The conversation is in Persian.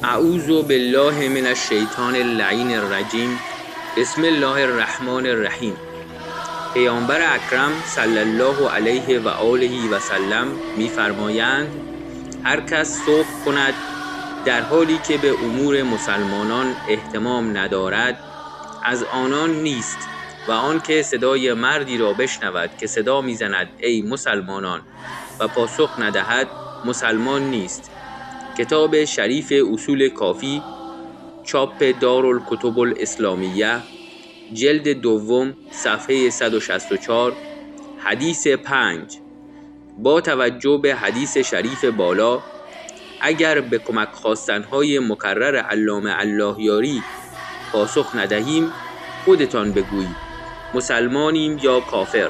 اعوذ بالله من الشیطان اللعین الرجیم. بسم الله الرحمن الرحیم. پیامبر اکرم صلی الله علیه و آله و سلم می‌فرمایند هر کس صبح کند در حالی که به امور مسلمانان اهتمام ندارد از آنان نیست و آن که صدای مردی را بشنود که صدا می‌زند ای مسلمانان و پاسخ ندهد مسلمان نیست. کتاب شریف اصول کافی، چاپ دارالکتب الاسلامیه، جلد دوم، صفحه 164، حدیث 5. با توجه به حدیث شریف بالا، اگر به کمک خواستنهای مکرر علامه اللهیاری پاسخ ندهیم خودتان بگویید مسلمانیم یا کافر.